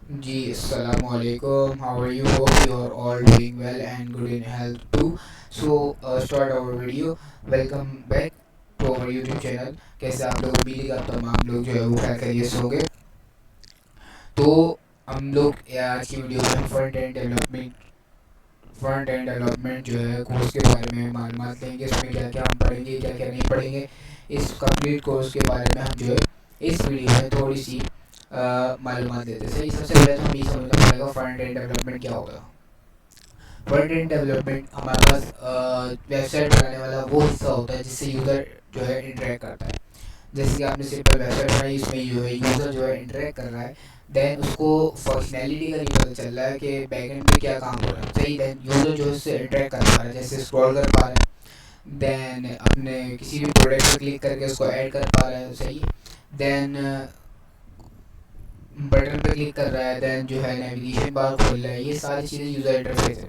Ji, assalamualaikum. How are you? Hope you are all doing well and good in health too. Start our video. Welcome back to our YouTube channel. कैसे आप लोग? उम्मीद है कि आप तमाम लोग जो है वो खैर खैरियत से होंगे। तो हम लोग आज की वीडियो में फ्रंट एंड डेवलपमेंट जो है कोर्स के बारे में मालूमात लेंगे। इसमें क्या क्या हम पढ़ेंगे, क्या क्या नहीं पढ़ेंगे, इस कंप्लीट कोर्स के बारे में हम जो है इस वीडियो में थोड़ी सी मालूमात देते हैं। सही, सबसे पहले तो हम ये समझना पड़ेगा फ्रंट एंड डेवलपमेंट क्या होगा। फ्रंट एंड डेवलपमेंट हमारे पास वेबसाइट बनाने वाला वो हिस्सा होता है जिससे यूज़र जो है इंटरेक्ट करता है। जैसे कि आपने सिंपल वेबसाइट बनाई, इसमें जो है यूज़र जो है इंटरेक्ट कर रहा है, देन उसको फंक्शनैलिटी का नहीं पता चल रहा है कि बैकएंड पे क्या काम हो रहा है। सही, देन यूज़र जो है उससे इंटरेक्ट कर पा रहा है, जैसे स्क्रॉल कर पा रहा है, देन अपने किसी भी प्रोडक्ट पर क्लिक करके उसको ऐड कर पा रहा है। सही, देन बटन पे क्लिक कर रहा है, देन जो है नेविगेशन बार खोल रहा है। ये सारी चीज़ें यूज़र इंटरफेस है।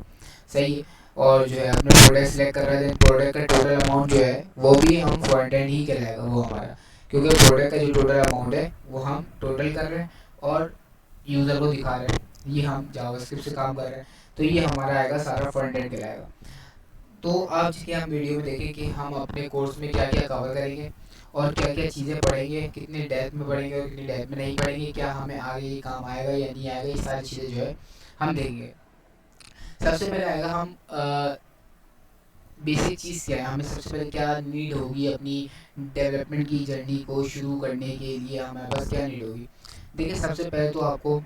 सही है। और जो है अपने प्रोडक्ट सेलेक्ट कर रहा है, देन प्रोडक्ट का टोटल अमाउंट जो है वो भी हम फ्रंट एंड ही कहलाएगा वो हमारा, क्योंकि प्रोडक्ट का जो टोटल अमाउंट है वो हम टोटल कर रहे हैं और यूज़र को दिखा रहे हैं। ये हम जावास्क्रिप्ट से काम कर रहे हैं, तो ये हमारा आएगा सारा फ्रंट एंड कहलाएगा। तो आज के हम वीडियो में देखें कि हम अपने कोर्स में क्या क्या कवर करेंगे और क्या क्या चीज़ें पढ़ेंगे, कितनी डेप्थ में पढ़ेंगे और कितनी डेप्थ में नहीं पढ़ेंगे, क्या हमें आगे ये काम आएगा या नहीं आएगा, ये सारी चीज़ें जो है हम देखेंगे। सबसे पहले आएगा हम बेसिक चीज़ क्या है, हमें सबसे पहले क्या नीड होगी अपनी डेवलपमेंट की जर्नी को शुरू करने के लिए, हमारे पास क्या नीड होगी। देखिए, सबसे पहले तो आपको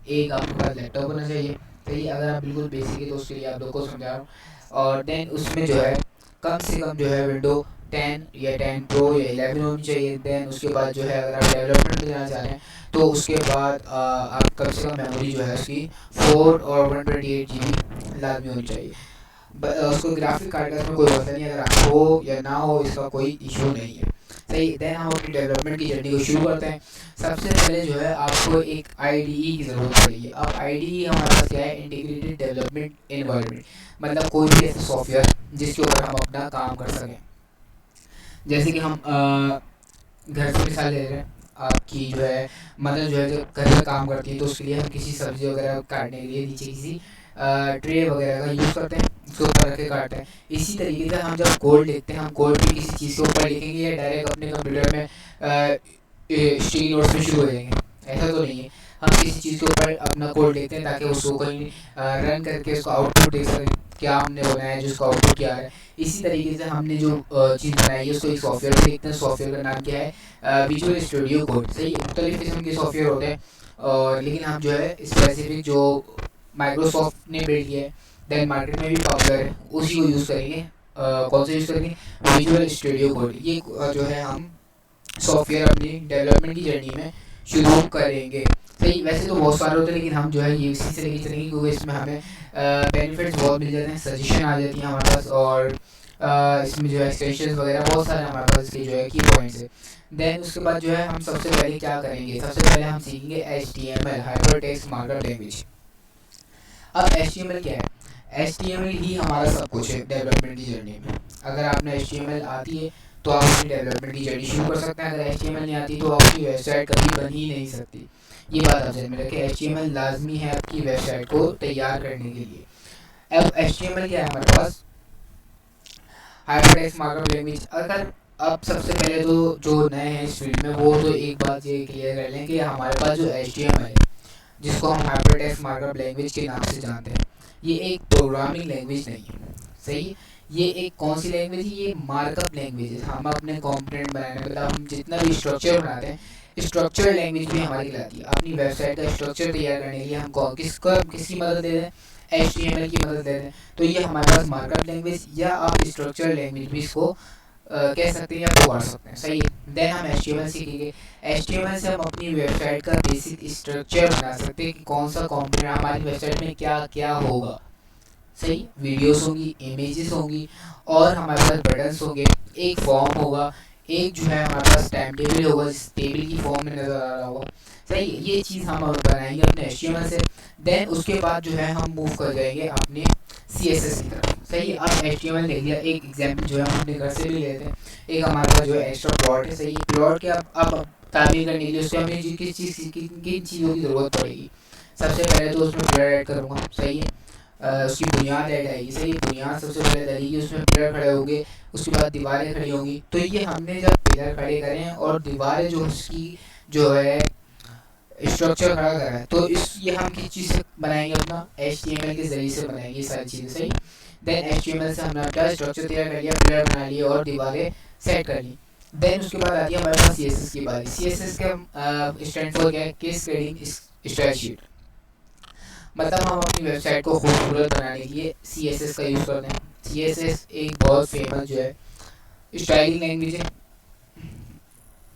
एक आपके पास लैपटॉप होना चाहिए। सही, अगर आप बिल्कुल बेसिक है तो उसके लिए आप लोग को समझा रहा हूँ। और देन उसमें जो है कम से कम जो है विंडो 10 या 10 प्रो या 11 होनी चाहिए। देन उसके बाद जो है अगर आप डेवलपमेंट में जाना चाह रहे हैं तो उसके बाद आप कम से कम मेमोरी जो है उसकी 4 और 128 GB लाजमी होनी चाहिए। उसको ग्राफिक कार्ड का इसमें कोई मसला नहीं, अगर आप हो या ना हो इसका कोई इशू नहीं है। सही, देन हम अपनी डेवलपमेंट की जर्नी को शुरू करते हैं। सबसे पहले जो है आपको एक आईडीई की ज़रूरत पड़ेगी। अब आईडीई हमारे पास क्या है, इंटीग्रेटेड डेवलपमेंट एनवायरनमेंट, मतलब कोई भी ऐसा सॉफ्टवेयर जिसके ऊपर हम अपना काम कर सकें। जैसे कि हम घर से मिसाल ले रहे हैं, आपकी जो है मदर जो है जब घर में काम करती है तो उसके लिए हम किसी सब्ज़ी वगैरह काटने के लिए नीचे किसी ट्रे वगैरह का यूज़ करते हैं, उसके ऊपर रख के काटते हैं। इसी तरीके से हम जब कोड लिखते हैं, हम कोड भी किसी चीज़ के ऊपर लिखेंगे या डायरेक्ट अपने कंप्यूटर में स्टिकी नोट्स में शुरू हो जाएंगे, ऐसा तो नहीं है। हम किसी चीज़ के ऊपर अपना कोड लिखते हैं ताकि उसको कहीं रन करके उसको आउटपुट देख सकें, क्या हमने बनाया है, जिसका आउटपुट क्या है। इसी तरीके से हमने जो चीज़ बनाई है उसको एक सॉफ्टवेयर में देखते हैं। सॉफ्टवेयर का नाम क्या है, विजुअल स्टूडियो कोड। सही, मुख्तलिफ़ किस्म के सॉफ्टवेयर होते हैं, और लेकिन हम जो है स्पेसिफिक जो माइक्रोसॉफ्ट ने बिल्ड किया है, देन मार्केट में भी पॉपुलर है, उसी को यूज़ करेंगे। कौन सा यूज़ करेंगे, विजुअल स्टूडियो कोड। ये जो है हम सॉफ्टवेयर अपनी डेवलपमेंट की जर्नी में शुरू करेंगे। सही, वैसे तो बहुत सारे होते हैं लेकिन हम जो है ये इसी से लेके चलेंगे, क्योंकि इसमें हमें बेनिफिट्स बहुत मिल जाते हैं, सजेशन आ जाती हैं हमारे पास, और इसमें जो है एक्सटेंशन वगैरह बहुत सारे हमारे पास इसके जो है की पॉइंट्स है। देन उसके बाद जो है हम सबसे पहले क्या करेंगे, सबसे पहले हम सीखेंगे HTML, hyper text markup language. अब HTML क्या है, HTML ही हमारा सब कुछ है डेवलपमेंट की जर्नी में। अगर आपने HTML आती है तो आप अपनी डेवलपमेंट की जर्नी शुरू कर सकते हैं। अगर HTML नहीं आती तो आपकी वेबसाइट कभी बन ही नहीं सकती। ये बात आप ध्यान में रखें, HTML लाजमी है आपकी वेबसाइट को तैयार करने के लिए। अब HTML क्या है हमारे पास, हाइपरटेक्स्ट मार्कअप लैंग्वेज। अगर अब सबसे पहले तो जो नए हैं इस फील्ड में वो तो एक बात ये क्लियर कर लें कि हमारे पास जो HTML है, जिसको हम हाइपरटेक्स्ट मार्कअप लैंग्वेज के नाम से जानते हैं, ये एक प्रोग्रामिंग लैंग्वेज नहीं है। सही, ये एक कौन सी लैंग्वेज है, ये मार्कअप लैंग्वेज है। हम अपने कंपोनेंट बनाने, मतलब हम जितना भी स्ट्रक्चर बनाते हैं, स्ट्रक्चर लैंग्वेज भी हमारी कहलाती है। अपनी वेबसाइट का स्ट्रक्चर तैयार करने के लिए हम किसकी मदद ले रहे हैं, HTML की मदद ले रहे हैं। तो ये हमारे पास मार्कअप लैंग्वेज या आप स्ट्रक्चर लैंग्वेज भी इसको कह सकते हैं या पुकार सकते हैं। सही है, देन हम HTML सीखेंगे। HTML से हम अपनी वेबसाइट का बेसिक स्ट्रक्चर बना सकते हैं कि कौन सा कंपोनेंट हमारी वेबसाइट में क्या क्या होगा। सही, वीडियोस होंगी, इमेजेस होंगी, और हमारे पास बटन्स होंगे, एक फॉर्म होगा, एक जो है हमारे पास टाइम टेबल होगा जिस टेबल की फॉर्म में नज़र आ रहा होगा। सही, ये चीज़ हम बनाएंगे अपने HTML से। देन उसके बाद जो है हम मूव कर जाएंगे अपने CSS की तरफ। सही, अब HTML ले लिया, एक एग्जाम्पल जो है हम अपने घर से भी लेते हैं। एक हमारे पास जो है एक्स्ट्रा प्लॉट है। सही, प्लॉट के अब तामीर करने के लिए उससे हमें किस चीज़ की किन चीज़ों की ज़रूरत पड़ेगी। सबसे पहले तो उसमें पिलर ऐड करूँगा, सही है। उसकी बुनियाद ऐड आएगी, सही है। बुनियाद सबसे पहले डलेगी, उसमें पिलर खड़े होंगे, उसके बाद दीवारें खड़ी होंगी। तो ये हमने जब पिलर खड़े करें और दीवारें जो उसकी जो है स्ट्रक्चर खड़ा करा है, तो इस ये हम किस चीज़ से बनाएंगे, अपना HTML के ज़रिए से बनाएंगे ये सारी चीज़ें, सही। देन HTML से हमने अपना स्ट्रक्चर तैयार कर लिया, पिलर बना लिए और दीवारें सेट कर ली। देन उसके बाद आती है हमारे पास CSS की बारी। CSS का स्टैंड फॉर क्या है, केस क्रेडिंग स्प्रेडशीट। मतलब हम अपनी वेबसाइट को खूबसूरत बनाने के लिए CSS का यूज़ करते हैं। CSS एक बहुत फेमस जो है स्टाइलिंग लैंग्वेज है।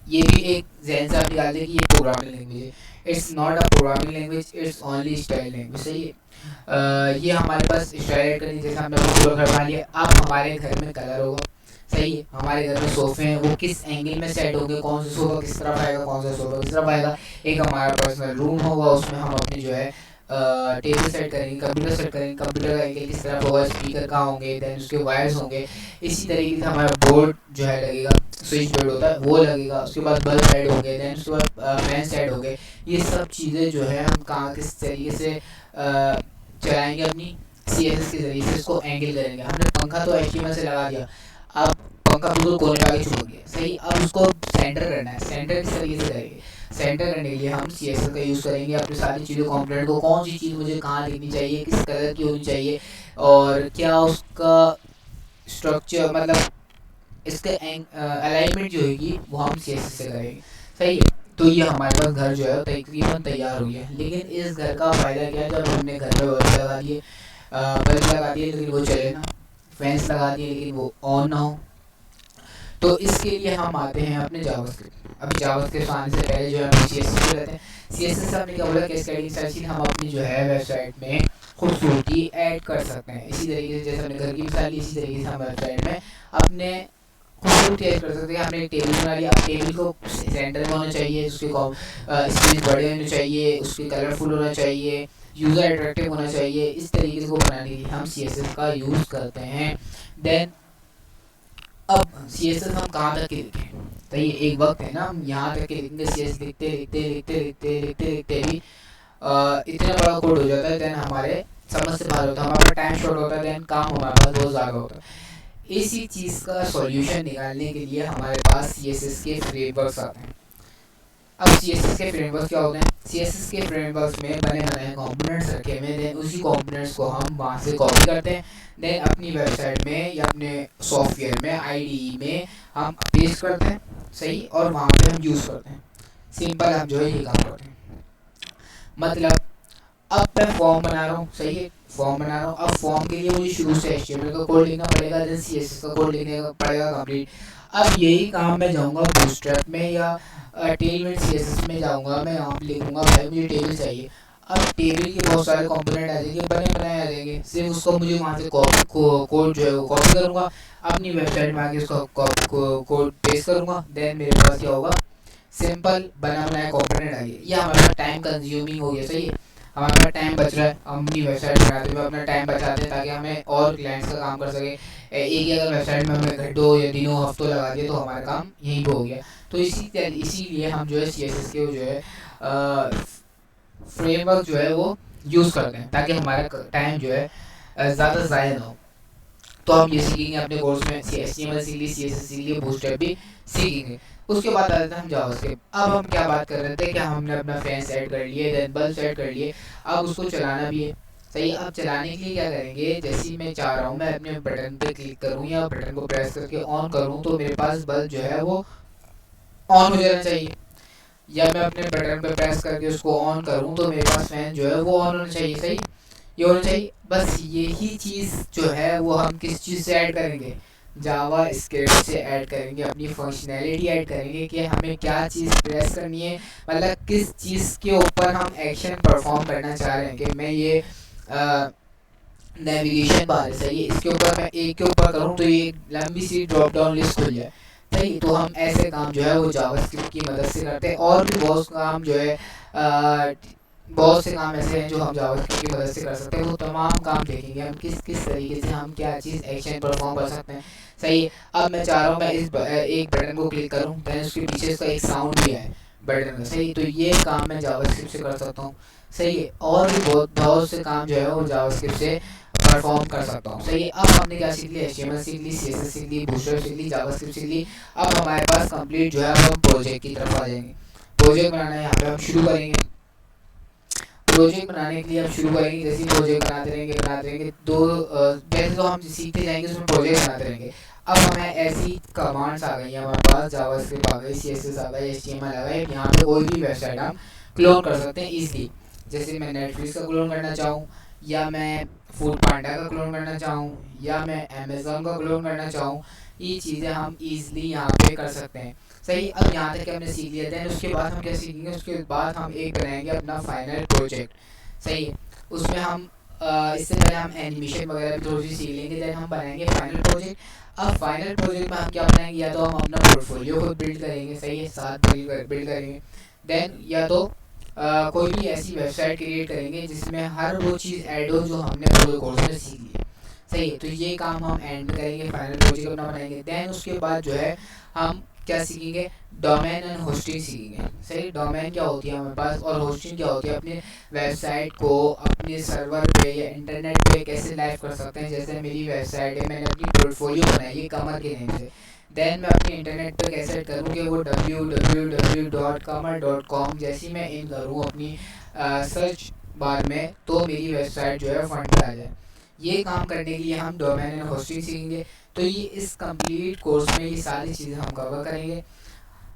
ये भी एक जहन से आप निकाल दें कि ये प्रोग्रामिंग लैंग्वेज है। It's not a programming language, it's only style language, सही है। ये हमारे पास स्टाइल ऐड करनी, जैसे हमने पूरा घर बना लिया, अब हमारे घर में कलर होगा, सही है। हमारे घर में सोफे हैं, वो किस एंगल में सेट होंगे, कौन सा सोफा किस तरफ आएगा, कौन सा सोफा किस तरफ आएगा। एक हमारा पर्सनल रूम होगा, उसमें हम अपने जो है टेबल सेट करेंगे, कंप्यूटर सेट करेंगे, कंप्यूटर का एंगल किस तरफ होगा, स्पीकर कहाँ होंगे, देन उसके वायर्स होंगे। इसी तरीके से हमारा बोर्ड जो है लगेगा, स्विच बोर्ड होता है वो लगेगा। उसके बाद बल्ब ऐड हो गए, देन उसके बाद फैंस ऐड हो गए। ये सब चीज़ें जो है हम कहाँ किस तरीके से चलाएंगे, अपनी CSS के ज़रिए से इसको एंगल करेंगे। हमने पंखा तो HTML से लगा दिया, अब पंखा बिल्कुल कोने पे आके चिपक गया, सही। अब उसको सेंटर करना है, सेंटर किस तरीके से करेंगे। सेंटर करने के लिए हम CSS का यूज़ करेंगे। अपनी सारी चीज़ों कंपोनेंट को, कौन सी चीज़ मुझे कहाँ लिखनी चाहिए, किस कलर की होनी चाहिए, और क्या उसका स्ट्रक्चर, मतलब इसका अलाइनमेंट जो होगी वो हम CSS से करेंगे, सही है। तो ये हमारे पास घर जो है तकरीबन तैयार हो गया। लेकिन इस घर का फ़ायदा क्या है, जब हमने घर में बल्ब लगा दिए, बल्ब लगा दिए लेकिन वो चले ना, फैंस लगा दिए लेकिन वो ऑन ना हो। तो इसके लिए हम आते हैं अपने जावास्क्रिप्ट। अब जावास्क्रिप्ट आने से पहले जो है हम CSS पे रहते हैं। CSS से हमने क्या बोला, कैस्केडिंग स्टाइल, हम अपनी जो है वेबसाइट में खूबसूरती ऐड कर सकते हैं। इसी तरीके से जैसे हमने घर की मिसाल ली, इसी तरीके से हम वेबसाइट में अपने खूबसूरती ऐड कर सकते हैं। हमने एक टेबल बना लिया, अब टेबल को सेंटर में होना चाहिए, उसके स्पेस बड़े होने चाहिए, उसके कलरफुल होना चाहिए, यूज़र अट्रैक्टिव होना चाहिए। इस तरीके से को बनाने के लिए हम CSS का यूज़ करते हैं। देन अब CSS हम कहाँ तक के लिखें, तो ये एक वक्त है ना, हम यहाँ तक के लिखेंगे। CSS लिखते लिखते लिखते लिखते लिखते लिखते भी इतना बड़ा कोड हो जाता है, देन हमारे समझ से बाहर होता है, हमारा टाइम शॉर्ट होता है, देन काम हमारे पास बहुत ज़्यादा होता है। इसी चीज़ का सॉल्यूशन निकालने के लिए हमारे पास CSS के फ्रेमवर्क्स आते हैं। अब CSS के फ्रेमवर्क क्या होते हैं, CSS के फ्रेमवर्क में बने बनाए कंपोनेंट्स रखे हुए हैं, देन उसी कंपोनेंट्स को हम वहाँ से कॉपी करते हैं, देन अपनी वेबसाइट में या अपने सॉफ्टवेयर में IDE में हम पेस्ट करते हैं, सही, और वहाँ पे हम यूज़ करते हैं। सिंपल हम जो है ये काम करते हैं। मतलब अब मैं फॉर्म बना रहा हूँ, सही है, फॉर्म बना रहा हूँ। अब फॉर्म के लिए मुझे शुरू से HTML का कोड लिखना पड़ेगा, देन CSS का कोड लिखने पड़ेगा कंप्लीट। अब यही काम मैं जाऊँगा बूटस्ट्रैप में या टेलमेंट CSS में जाऊँगा, मैं यहाँ पे लिखूँगा भाई मुझे टेबल चाहिए। अब टेबल के बहुत सारे कंपोनेंट आ जाएंगे, बने बनाए आ जाएंगे, सिर्फ उसको मुझे वहाँ से कोड जो है वो कॉपी करूँगा, अपनी वेबसाइट में आके उसका कोड पेस्ट करूँगा, देन मेरे पास क्या होगा, सिंपल बना बनाया कंपोनेंट आ गया। ये हमारा टाइम कंज्यूमिंग हो गया, सही है। हमारे पास टाइम बच रहा है, हम अपनी वेबसाइट बनाते हुए अपना टाइम बचाते हैं ताकि हमें और क्लाइंट्स का काम कर सके। एक ही अगर वेबसाइट में हमें घंटों या दिनों हफ्तों लगा दिए तो हमारा काम यहीं पे हो गया। तो इसीलिए हम जो है CSS के जो है फ्रेमवर्क जो है वो यूज़ करते हैं ताकि हमारा टाइम जो है ज़्यादा ज़ाया ना हो। तो हम ये सीखेंगे अपने कोर्स में, HTML सीख ली, CSS सीख ली, बूटस्ट्रैप भी सीखेंगे। उसके बाद आ जाते हैं हम जावास्क्रिप्ट। अब हम क्या बात कर रहे थे कि हमने अपना फैंस ऐड कर लिए, देन बल्ब ऐड कर लिए, अब उसको चलाना भी है, सही। अब चलाने के लिए क्या करेंगे, जैसे मैं चाह रहा हूँ मैं अपने बटन पे क्लिक करूँ या बटन को प्रेस करके ऑन करूँ तो मेरे पास बल्ब जो है वो ऑन हो जाना चाहिए, या मैं अपने बटन पे प्रेस करके उसको ऑन करूँ तो मेरे पास फैन जो है वो ऑन होना चाहिए, सही, ये होना चाहिए। बस यही चीज़ जो है वो हम किस चीज़ से ऐड करेंगे, जावा स्क्रिप्ट से ऐड करेंगे, अपनी फंक्शनैलिटी ऐड करेंगे कि हमें क्या चीज़ प्रेस करनी है, मतलब किस चीज़ के ऊपर हम एक्शन परफॉर्म करना चाह रहे हैं। कि मैं ये नेविगेशन बार है, सही है, इसके ऊपर मैं एक के ऊपर करूँ तो ये लंबी सी ड्रॉप डाउन लिस्ट खुल जाए, सही। तो हम ऐसे काम जो है वो जावास्क्रिप्ट की मदद से करते हैं। और भी बहुत काम जो है बहुत से काम ऐसे हैं जो हम जावास्क्रिप्ट की मदद से कर सकते हैं। वो तमाम काम देखेंगे हम किस किस तरीके से हम क्या चीज़ एक्शन परफॉर्म कर सकते हैं। सही है। अब मैं चाह रहा हूँ मैं एक बटन को क्लिक करूँ, दैन उसके पीछे इसका एक साउंड भी है बटन का। सही, तो ये काम मैं जावास्क्रिप्ट से कर सकता हूँ। सही है। और भी बहुत बहुत से काम जो है वो जावास्क्रिप्ट से परफॉर्म कर सकता हूँ। सही है। अब हमने क्या सीख लिया, HTML सीख ली, CSS सीख ली, बूटस्ट्रैप सीख ली, जावास्क्रिप्ट सीख ली। अब हमारे पास कंप्लीट जो है अब हम प्रोजेक्ट की तरफ आ जाएंगे। प्रोजेक्ट बनाना है, यहाँ पे हम शुरू करेंगे। प्रोजेक्ट बनाने के लिए आप शुरू करेंगे, जैसे प्रोजेक्ट बनाते रहेंगे जैसे तो हम सीखते जाएंगे उसमें प्रोजेक्ट बनाते रहेंगे। अब हमें ऐसी कमांड्स आ गई हैं हमारे पास, जावास्क्रिप्ट आ गई, CSS आ गई, HTML आ गई। यहाँ पे कोई भी वेबसाइट हम क्लोन कर सकते हैं ईजिली। जैसे मैं नेटफ्लिक्स का क्लोन करना चाहूँ, या मैं फूड पांडा का क्लोन करना चाहूँ, या मैं अमेज़न का क्लोन करना चाहूँ, ये चीज़ें हम ईजिली यहाँ पे कर सकते हैं। सही। अब यहाँ तक हमने सीख लिया, देन उसके बाद हम क्या सीखेंगे, उसके बाद हम एक बनाएंगे अपना फाइनल प्रोजेक्ट। सही है। उसमें हम इससे पहले हम एनिमेशन वगैरह भी थोड़ी सी सीख लेंगे, देन हम बनाएंगे फाइनल प्रोजेक्ट। अब फाइनल प्रोजेक्ट में हम क्या बनाएंगे, या तो हम अपना पोर्टफोलियो खुद बिल्ड करेंगे। सही है, साथ बिल्ड करेंगे। देन या तो कोई भी ऐसी वेबसाइट क्रिएट करेंगे जिसमें हर वो चीज़ ऐड हो जो हमने पूरे कोर्स में सीख ली है। सही है। तो ये काम हम एंड करेंगे, फाइनल प्रोजेक्ट अपना बनाएंगे। देन उसके बाद जो है हम क्या सीखेंगे, डोमेन एंड होस्टिंग सीखेंगे। सही। डोमेन क्या होती है हमारे पास, और होस्टिंग क्या होती है, अपने वेबसाइट को अपने सर्वर पे या इंटरनेट पे कैसे लाइव कर सकते हैं। जैसे मेरी वेबसाइट है, मैंने अपनी पोर्टफोलियो बनाई है कमर के नेम से, देन मैं अपने इंटरनेट पे कैसे करूँ कि वो www.kamal.com जैसी मैं इन करूँ अपनी सर्च बार में, तो मेरी वेबसाइट जो है फंड पे आ जाए। ये काम करने के लिए हम डोमेन एंड होस्टिंग सीखेंगे। तो ये इस कंप्लीट कोर्स में ये सारी चीज़ें हम कवर करेंगे।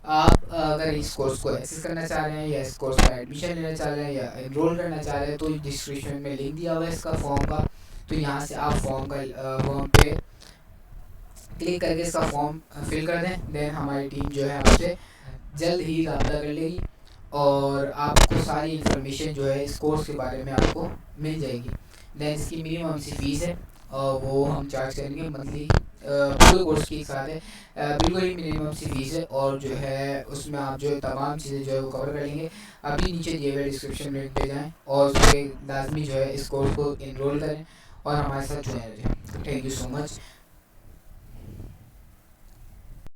आप अगर इस कोर्स को एक्सेस करना चाह रहे हैं, या इस कोर्स में एडमिशन लेना चाह रहे हैं, या एनरोल करना चाह रहे हैं, तो डिस्क्रिप्शन में लिंक दिया हुआ है इसका फॉर्म का। तो यहाँ से आप फॉर्म पे क्लिक करके इसका फॉर्म फिल कर दें। देन हमारी टीम जो है आपसे जल्द ही रब्ता कर लेगी, और आपको सारी इन्फॉर्मेशन जो है इस कोर्स के बारे में आपको मिल जाएगी। देन इसकी मिनिमम सी फीस है, और वो हम चार्ज करेंगे मंथली, पूरे कोर्स की साथ है। बिल्कुल ही मिनिमम सी फीस है, और जो है उसमें आप जो है तमाम चीज़ें जो है वो कवर कर लेंगे। अभी नीचे दिए हुए डिस्क्रिप्शन लिंक पे जाएँ, और उसके लाजमी जो है इस कोर्स को इनरोल करें, और हमारे साथ जुड़े रहें। Thank you so much.